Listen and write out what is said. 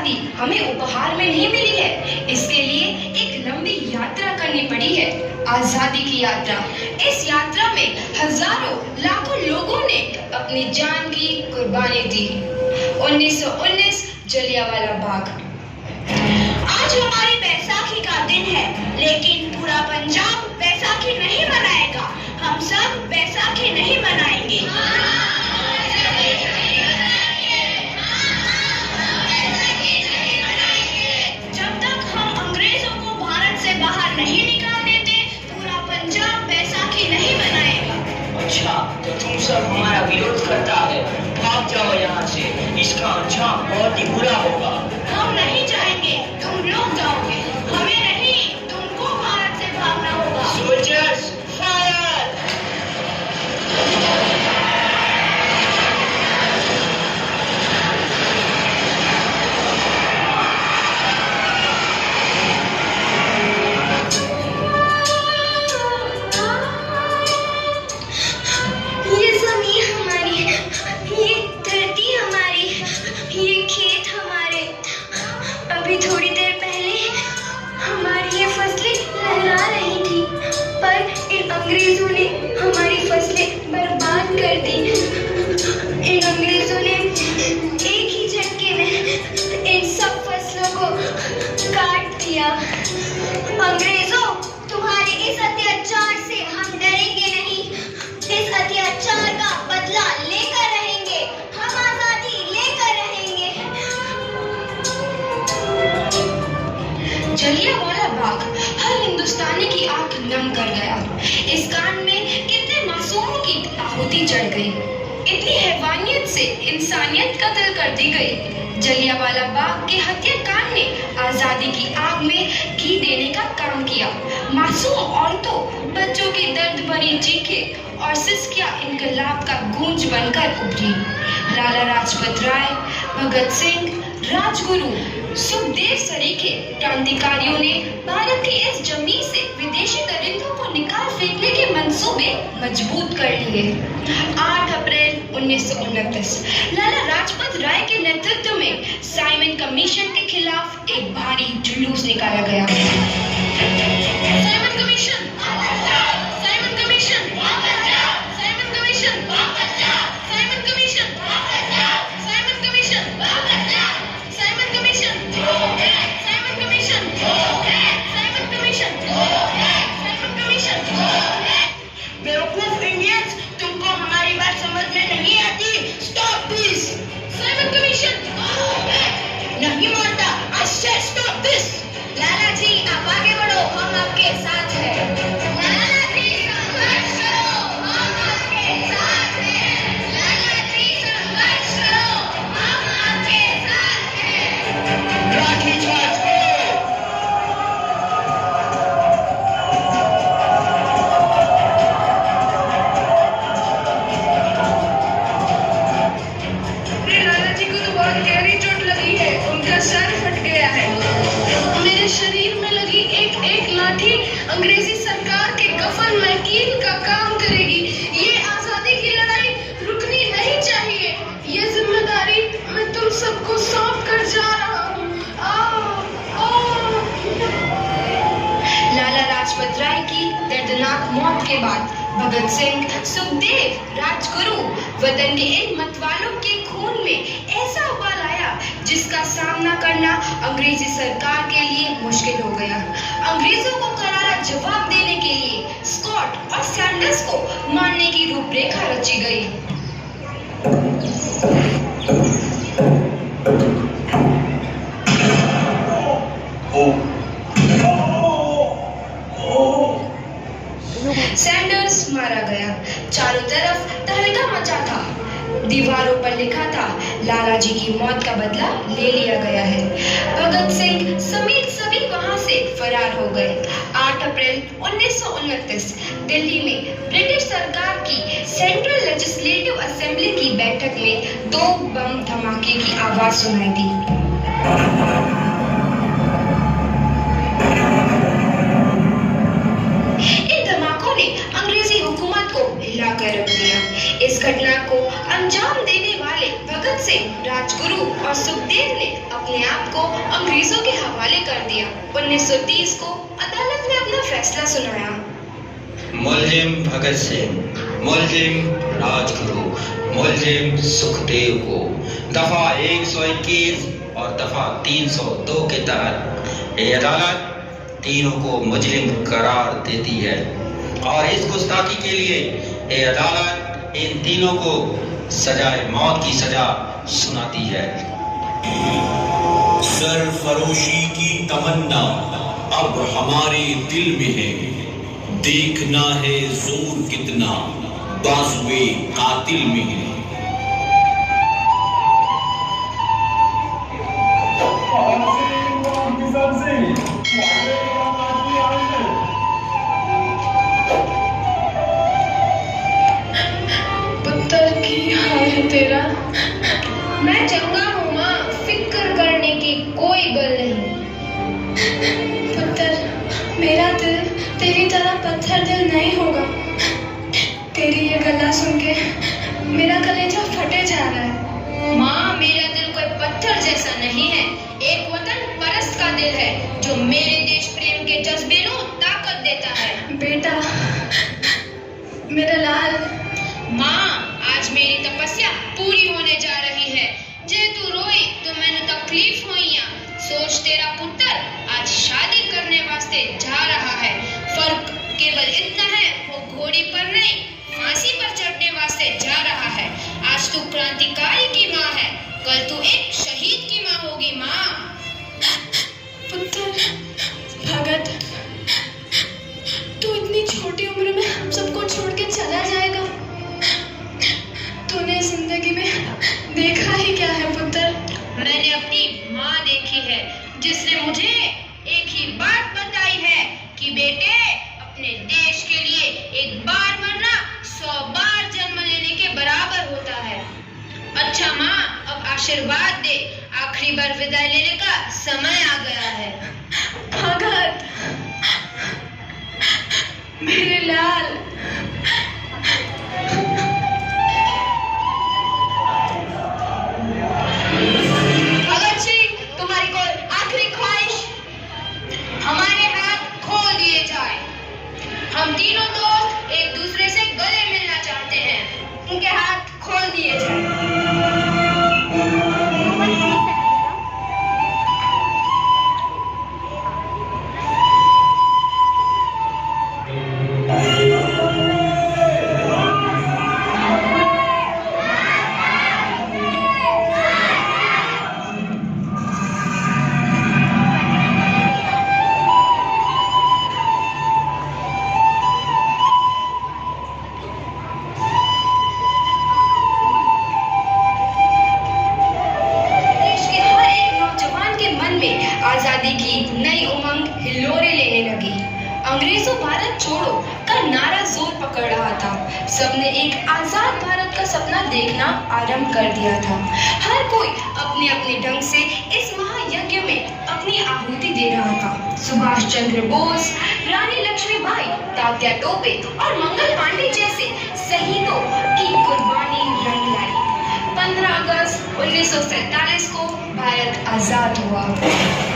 आज़ादी हमें उपहार में नहीं मिली है, इसके लिए एक लंबी यात्रा करनी पड़ी है, आज़ादी की यात्रा। इस यात्रा में हजारों लाखों लोगों ने अपनी जान की कुर्बानी दी। 1919 जलियांवाला बाग। आज हमारी बैसाखी का दिन है, लेकिन पूरा पंजाब बैसाखी नहीं मनाएगा। हम सब बैसाखी नहीं मनाएंगे। जब तक हम अंग्रेजों को भारत से बाहर नहीं निकाल देते, पूरा पंजाब बैसाखी नहीं मनाएगा। अच्छा, तो तुम सब हमारा विरोध करता है, भाग जाओ यहाँ से, इसका अंजाम बहुत ही बुरा होगा। हम नहीं जाएंगे, तुम लोग जाओगे, हमें नहीं, तुमको भारत से भागना होगा। Soldiers fire! ये ज़मीन हमारी, ये धरती हमारी, ये खेत हमारे। अभी थोड़ी देर पहले हमारी ये फसलें लहरा रही थी, पर इन अंग्रेजों ने हमारी फसलें बर्बाद कर दी। इन अंग्रेजों ने एक ही झटके में इन सब फसलों को काट दिया। अंग्रेजों, तुम्हारे इस अत्याचार से हम डरेंगे नहीं। इस अत्याचार का बदला लेकर रहेंगे, हम आजादी लेकर रहेंगे। जलियांवाला बाग हर हिंदुस्तानी की आंख नम कर गया। इस कांड में कितने मासूमों की आहुति चढ़ गई, इतनी हैवानियत से इंसानियत कत्ल कर दी गई। जलियांवाला बाग के हत्याकांड ने आजादी की आग में घी देने का काम किया। मासूम औरतों, बच्चों की दर्द भरी चीखें और सिसकियां इनकलाब का गूंज बनकर उभरी। लाला लाजपत राय, भगत सिंह, राजगुरु, सुखदेव सरीखे क्रांतिकारियों ने भारत की इस जमीन से विदेशी दरिंदों को निकाल फेंकने के मंसूबे मजबूत कर लिए। 8 अप्रैल 1929 लाला लाजपत राय के नेतृत्व में साइमन कमीशन के खिलाफ एक भारी जुलूस निकाला गया। Simon commission, Simon commission, Simon commission, Simon commission, Simon commission, Simon commission, Simon commission, Simon commission, Simon commission. बेवकूफ इंडियंस, तुमको हमारी बात समझ में नहीं आती। Stop this. साइमन कमीशन नहीं मानता। आई से स्टॉप दिस। लाला जी, आप आगे बढ़ो, हम आपके साथ हैं। लाला जी, संघर्ष करो, हम आपके साथ हैं। लाला जी, संघर्ष करो, हम आपके साथ हैं। लाठी चार्ज करो! लाला जी को तो बहुत गहरी चोट लगी है, उनका सर फट गया है। मेरे शरीर में लगी एक एक लाठी अंग्रेजी सरकार के कफन में कील का काम करेगी। ये आजादी की लड़ाई रुकनी नहीं चाहिए। ये जिम्मेदारी मैं तुम सबको सौंप कर जा रहा हूँ। लाला लाजपत राय की दर्दनाक मौत के बाद भगत सिंह, सुखदेव, राजगुरु वतन के इन मतवालों के खून में ऐसा उबाल आया जिसका सामना करना अंग्रेजी सरकार के लिए मुश्किल हो गया। अंग्रेजों को करारा जवाब देने के लिए स्कॉट और सैंडर्स को मारने की रूपरेखा रची गई। सैंडर्स मारा गया। चारों तरफ तहलका मचा था। दीवारों पर लिखा था, लाला जी की मौत का बदला ले लिया गया है। भगत सिंह समेत सभी वहां से फरार हो गए। 8 अप्रैल 1929 दिल्ली में ब्रिटिश सरकार की सेंट्रल लेजिस्लेटिव असेंबली की बैठक में 2 बम धमाके की आवाज सुनाई दी। हिलाकर रख दिया। इस घटना को अंजाम देने वाले भगत सिंह से राजगुरु और सुखदेव ने अपने आप को अंग्रेजों के हवाले कर दिया। 1930 को अदालत ने अपना फैसला सुनाया। मुलजिम भगत सिंह, मुलजिम राजगुरु, मुलजिम सुखदेव को दफा 121 और दफा 302 के तहत ये अदालत तीनों को मुजरिम करार देती है और इस गुस्ताखी के लिए ये अदालत इन तीनों को सजाए मौत की सजा सुनाती है। सरफरोशी की तमन्ना अब हमारे दिल में है, देखना है जोर कितना बाजुए कातिल में है। पुत्र की हाल है तेरा? मैं चंगा हूँ माँ, फिक्र करने की कोई बल नहीं। पुत्र, मेरा दिल तेरी तरह पत्थर दिल नहीं होगा। तेरी ये गला सुन के मेरा कलेजा फटे जा रहा है। माँ, मेरा दिल कोई पत्थर जैसा नहीं है, एक वतन परस्त का दिल है जो मेरे देश प्रेम के जज्बे को ताकत देता है। बेटा, मेरा लाल। माँ, आज मेरी तपस्या पूरी होने जा रही है। जे तू रोई तो मैंने तकलीफ होइया। सोच, तेरा पुत्र आज शादी करने वास्ते जा रहा है। फर्क केवल इतना है, वो घोड़ी पर नहीं फांसी पर चढ़ने वास्ते जा रहा है। आज तू क्रांतिकारी की माँ है, कल तू एक शहीद की माँ होगी। माँ, पुत्र भगत, तू इतनी छोटी उम्र में हम सबको छोड़ के चला जाएगा? तूने जिंदगी में देखा ही क्या है पुत्र? मैंने अपनी माँ देखी है, जिसने मुझे एक ही बात बताई है कि बेटे, अपने देश के लिए एक बार मरना 100 बार जन्म लेने के बराबर होता है। अच्छा माँ, अब आशीर्वाद दे, आखिरी बार विदाई लेने का समय आ गया है। भगत, मेरे लाल। भगत सिंह, तुम्हारी कोई आखिरी ख्वाहिश? हमारे हाथ खोल दिए जाए। हम तीनों दोस्त एक दूसरे से गले मिलना चाहते हैं। उनके हाथ खोल दिए जाए। आजादी की नई उमंग हिलोरे लेने लगी। अंग्रेजों भारत छोड़ो का नारा जोर पकड़ रहा था। सबने एक आजाद भारत का सपना देखना आरंभ कर दिया था। हर कोई अपने अपने ढंग से इस महायज्ञ में अपनी आहुति दे रहा था। सुभाष चंद्र बोस, रानी लक्ष्मीबाई, तात्या टोपे और मंगल पांडे जैसे शहीदों की कुर्बानी रंग लाई। 15 अगस्त 1947 को भारत आजाद हुआ।